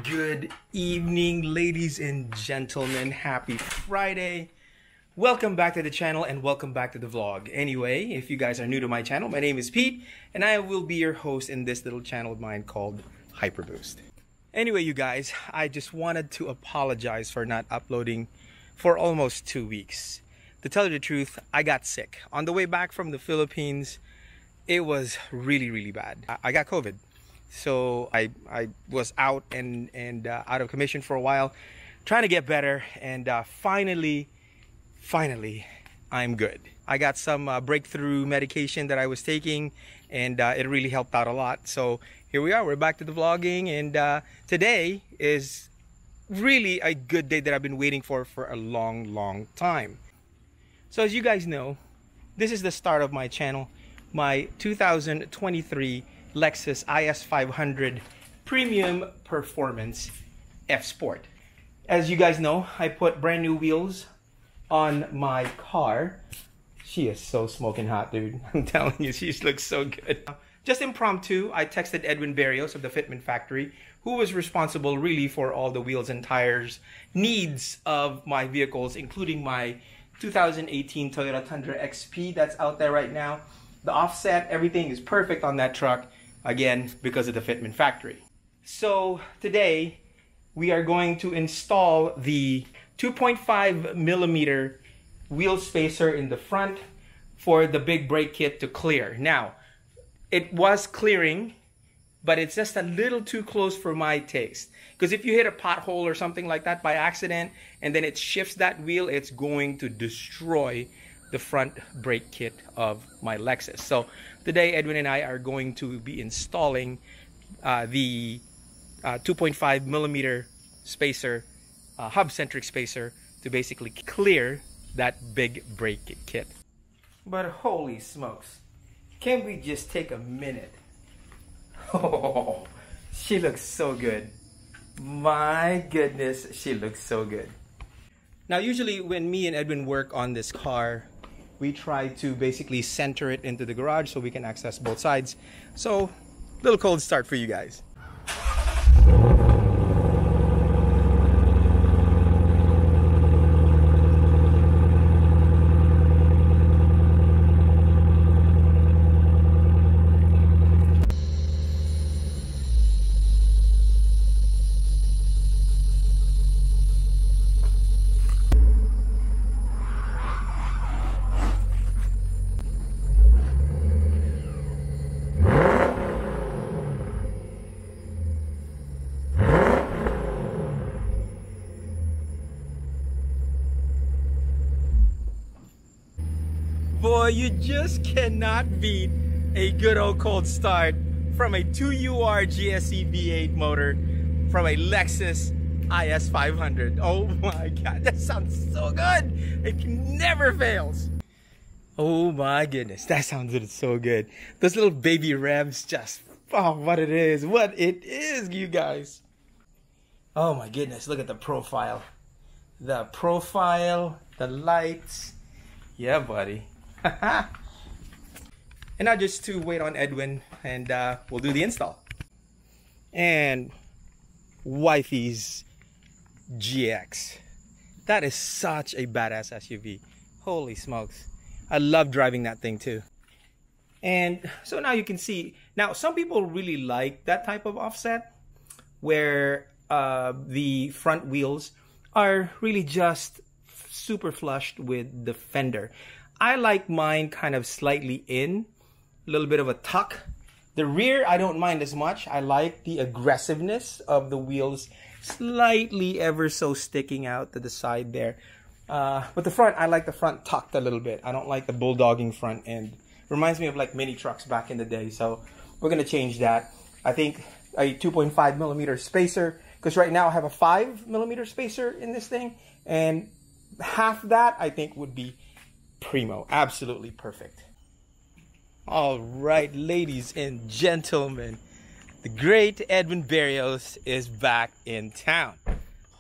Good evening, ladies and gentlemen. Happy Friday. Welcome back to the channel and welcome back to the vlog. Anyway, if you guys are new to my channel, my name is Pete and I will be your host in this little channel of mine called Hyperboost. Anyway, you guys, I just wanted to apologize for not uploading for almost 2 weeks. To tell you the truth, I got sick. On the way back from the Philippines, it was really bad. I got COVID. So I was out and out of commission for a while, trying to get better, and finally I'm good. I got some breakthrough medication that I was taking, and it really helped out a lot. So here we are, we're back to the vlogging, and today is really a good day that I've been waiting for a long time. So as you guys know, this is the start of my channel, my 2023 Lexus IS500 Premium Performance F Sport. As you guys know, I put brand new wheels on my car. She is so smoking hot, dude. I'm telling you, she looks so good. Just impromptu, I texted Edwin of the Fitment factory, who was responsible really for all the wheels and tires needs of my vehicles, including my 2018 Toyota Tundra XP that's out there right now. The offset, everything is perfect on that truck. Again, because of the Fitment factory. So today we are going to install the 2.5 millimeter wheel spacer in the front for the big brake kit to clear. Now, it was clearing, but it's just a little too close for my taste. Because if you hit a pothole or something like that by accident and then it shifts that wheel, it's going to destroy the front brake kit of my Lexus. So today Edwin and I are going to be installing the 2.5 millimeter spacer, hub-centric spacer, to basically clear that big brake kit. But holy smokes, can we just take a minute? Oh, she looks so good. My goodness, she looks so good. Now usually when me and Edwin work on this car, we try to basically center it into the garage so we can access both sides. So, little cold start for you guys. Boy, you just cannot beat a good old cold start from a 2UR GSE V8 motor from a Lexus IS500. Oh my God, that sounds so good. It never fails. Oh my goodness, that sounded so good. Those little baby revs, just, oh, what it is, you guys. Oh my goodness, look at the profile. The profile, the lights. Yeah, buddy. And now just to wait on Edwin and we'll do the install. And wifey's GX. That is such a badass SUV. Holy smokes. I love driving that thing too. And so now you can see, now some people really like that type of offset where the front wheels are really just super flushed with the fender. I like mine kind of slightly in, a little bit of a tuck. The rear, I don't mind as much. I like the aggressiveness of the wheels slightly ever so sticking out to the side there. But the front, I like the front tucked a little bit. I don't like the bulldogging front end. Reminds me of like mini trucks back in the day. So we're gonna change that. I think a 2.5 millimeter spacer, because right now I have a 5 millimeter spacer in this thing, and half that I think would be primo, absolutely perfect. All right, ladies and gentlemen, the great Edwin is back in town.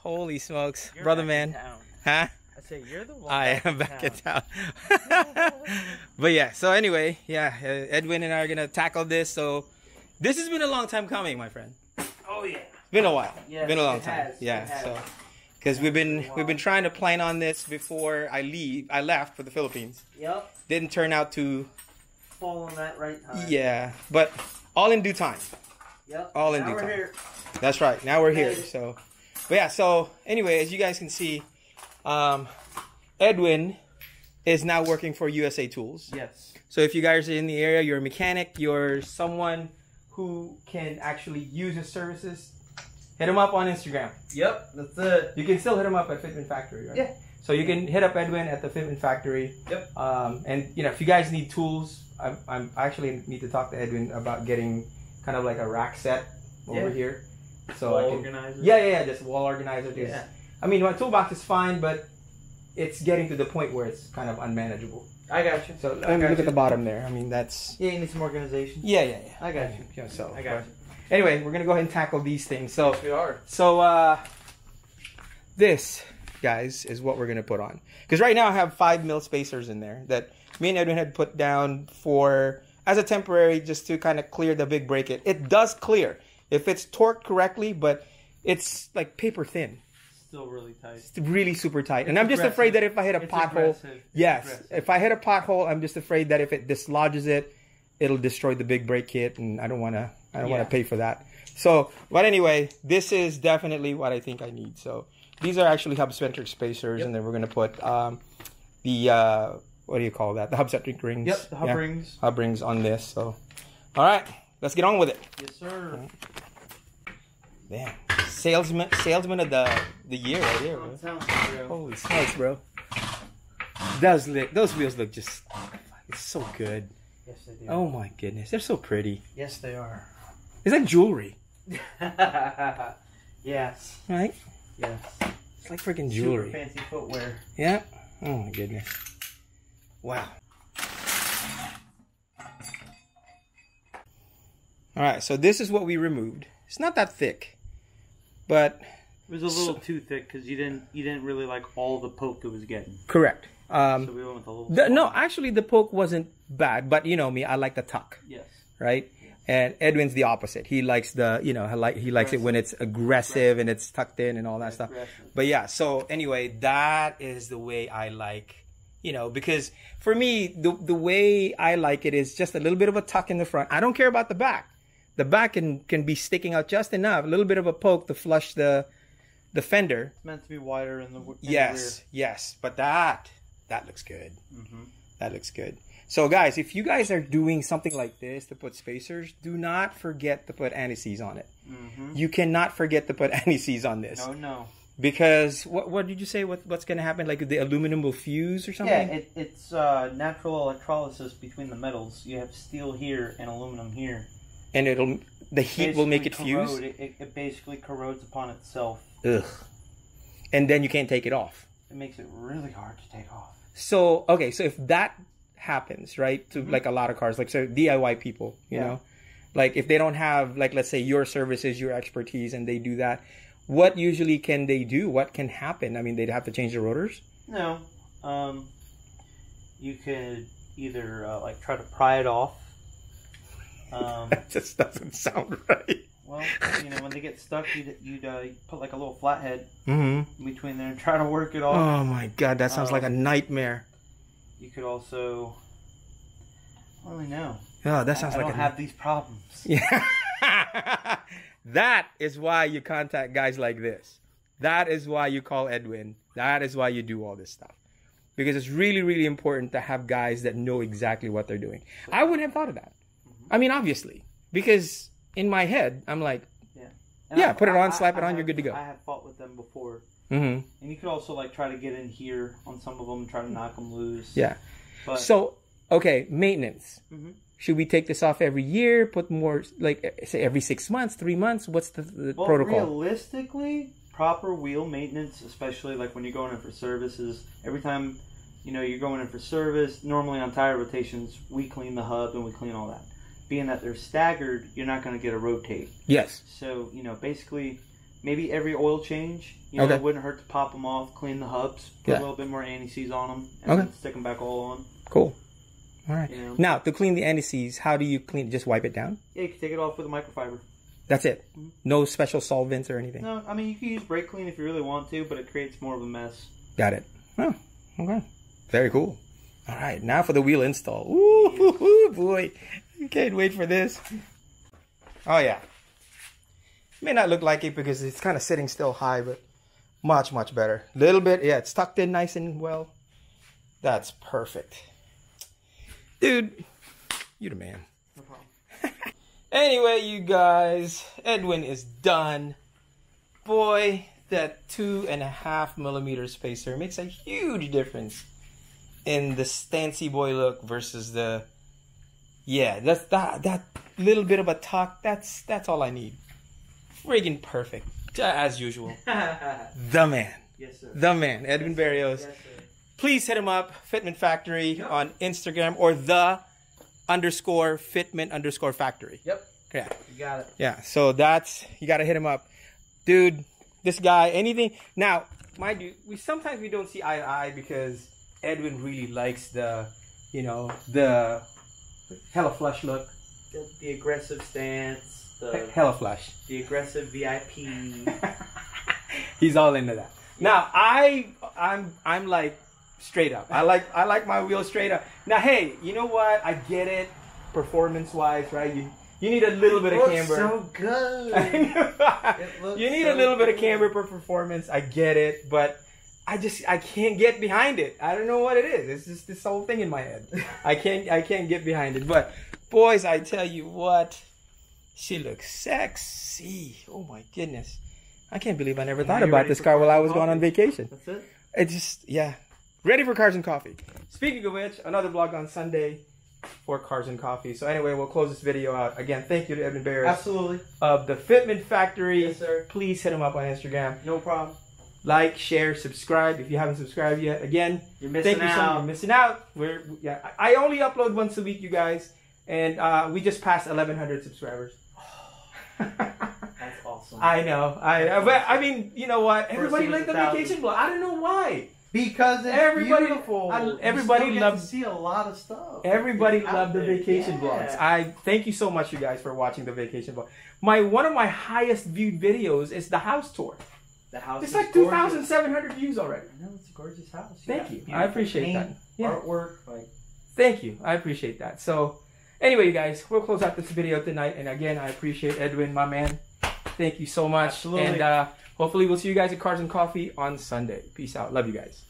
Holy smokes, you're brother man. Huh? I say you're the one. I am back in town. But yeah, so anyway, yeah, Edwin and I are gonna tackle this. So this has been a long time coming, my friend. Oh yeah. It's been a while. Yes, been a long it time. has. Yeah. It has. So because we've been trying to plan on this before I left for the Philippines. Yep. Didn't turn out to fall on that right time. Yeah, but all in due time. Yep. All in now due we're time. Here. That's right. Now we're here. So, but yeah. So anyway, as you guys can see, Edwin is now working for USA Tools. Yes. So if you guys are in the area, you're a mechanic, you're someone who can actually use his services, hit him up on Instagram. Yep, that's it. You can still hit him up at Fitment Factory, right? Yeah. So you can hit up Edwin at the Fitment Factory. Yep. And you know, if you guys need tools, I actually need to talk to Edwin about getting kind of like a rack set over here. So wall I can, organizer. Yeah, just wall organizer. Yeah. I mean, my toolbox is fine, but it's getting to the point where it's kind of unmanageable. I got you. So let me look at the bottom there. I mean, that's... Yeah, you need some organization. Yeah. I got you. Yeah, so, I got you. Anyway, we're going to go ahead and tackle these things. So, Yes, we are. So, this, guys, is what we're going to put on. Because right now I have 5mm spacers in there that me and Edwin had put down for, as a temporary, just to kind of clear the big break. It does clear if it's torqued correctly, but it's like paper thin. Still really tight. It's really super tight. And I'm just afraid that if I hit a pothole, if I hit a pothole, I'm just afraid that if it dislodges it, it'll destroy the big brake kit, and I don't want to pay for that. So, but anyway, this is definitely what I think I need. So, these are actually hub-centric spacers, and then we're going to put the what do you call that? The hub-centric rings. Yep, the hub rings. Hub rings on this. So, all right, let's get on with it. Yes, sir. Damn. Salesman of the year right here, bro. Holy smokes, bro. Those wheels look just, it's so good. Yes, they do. Oh my goodness, they're so pretty. Yes, they are. It's like jewelry. Yes. Right? Yes. It's like freaking jewelry. Super fancy footwear. Yeah. Oh my goodness. Wow. All right, so this is what we removed. It's not that thick, but it was a little too thick because you didn't really like all the poke it was getting. Correct. So we went with a little. No, actually, the poke wasn't bad, but you know me, I like the tuck. Yes. Right. And Edwin's the opposite. He likes the, you know, he likes it when it's aggressive and it's tucked in and all that stuff. But yeah, so anyway, that is the way I like, you know, because for me, the way I like it is just a little bit of a tuck in the front. I don't care about the back. The back can be sticking out just enough, a little bit of a poke to flush the fender. It's meant to be wider in the rear. Yes, but that looks good. That looks good. So guys, if you guys are doing something like this to put spacers, do not forget to put anti-seize on it. You cannot forget to put anti-seize on this. No. Because what did you say? What's going to happen? Like the aluminum will fuse or something? Yeah, it's natural electrolysis between the metals. You have steel here and aluminum here. And the heat will make it fuse? It basically corrodes upon itself. Ugh. And then you can't take it off. It makes it really hard to take off. So, okay, so if that happens, right, to like a lot of cars, like so DIY people, you know, like if they don't have, like, let's say your services, your expertise, and they do that, what usually can they do? What can happen? I mean, they'd have to change the rotors? No. You could either like try to pry it off. That just doesn't sound right. Well, you know, when they get stuck, you'd put like a little flathead in between there and try to work it off. Oh my God, that sounds like a nightmare. You could also, I don't really know. Oh, that sounds I like don't have these problems. Yeah. That is why you contact guys like this. That is why you call Edwin. That is why you do all this stuff. Because it's really, really important to have guys that know exactly what they're doing. I wouldn't have thought of that. I mean, obviously, because in my head, I'm like, put it on, slap it on, you're good to go. I have fought with them before. And you could also like try to get in here on some of them, try to knock them loose. Yeah. But, so, okay, maintenance. Should we take this off every year? Put more, like, say every 6 months, 3 months? What's the protocol? Realistically, proper wheel maintenance, especially like when you're going in for services, every time, you know, you're going in for service, normally on tire rotations, we clean the hub and we clean all that. Being that they're staggered, you're not going to get a rotate. Yes. So, you know, basically, maybe every oil change, you know, it wouldn't hurt to pop them off, clean the hubs, put a little bit more anti-seize on them, and then stick them back all on. Cool. All right. You know? Now, to clean the anti-seize, how do you clean it? Just wipe it down? Yeah, you can take it off with a microfiber. That's it. No special solvents or anything. No, I mean, you can use brake clean if you really want to, but it creates more of a mess. Got it. Oh, okay. Very cool. All right, now for the wheel install. Ooh, boy. I can't wait for this. Oh, yeah. May not look like it because it's kind of sitting still high, but much, much better. Little bit, yeah, it's tucked in nice and well. That's perfect. Dude, you the man. No problem. Anyway, you guys, Edwin is done. Boy, that 2.5 millimeter spacer makes a huge difference in the Stancy boy look versus the, yeah, that's that little bit of a tuck. That's all I need. Friggin' perfect, as usual. The man. Yes, sir. The man, Edwin Barrios. Yes, sir. Please hit him up, Fitment Factory on Instagram or _Fitment_factory. Yep. Yeah. You got it. Yeah. So that's, you got to hit him up. Dude, this guy, anything. Now, mind you, sometimes we don't see eye to eye because Edwin really likes the, you know, the hella flush look. The aggressive stance. Hella flush. The aggressive VIP. He's all into that. Now, I'm like, straight up. I like my wheels straight up. Now, hey, you know what? I get it, performance-wise, right? You need a little bit of camber. So good. You need a little bit of camber for performance. I get it, but I can't get behind it. I don't know what it is. It's just this whole thing in my head. I can't get behind it. But boys, I tell you what, she looks sexy. Oh my goodness. I can't believe I never thought about this car while I was going on vacation. That's it? It just, yeah. Ready for Cars and Coffee. Speaking of which, another vlog on Sunday for Cars and Coffee. So anyway, we'll close this video out. Again, thank you to Edwin Barrios. Absolutely. Of the Fitment Factory. Yes, sir. Please hit him up on Instagram. No problem. Like, share, subscribe if you haven't subscribed yet. Again, you're missing thank you so much. You're missing out. I only upload once a week, you guys. And we just passed 1,100 subscribers. That's awesome. I know. But I mean, you know what? Everybody liked the vacation vlog. I don't know why. Because it's beautiful. Everybody loved to see a lot of stuff. Everybody loved the vacation vlogs. I thank you so much, you guys, for watching the vacation vlog. One of my highest viewed videos is the house tour. The house. It's like 2,700 views already. I know, it's a gorgeous house. Thank you. I appreciate that. Yeah. Artwork, like. Thank you. I appreciate that. So, anyway, you guys, we'll close out this video tonight. And again, I appreciate Edwin, my man. Thank you so much. Absolutely. And hopefully we'll see you guys at Cars and Coffee on Sunday. Peace out. Love you guys.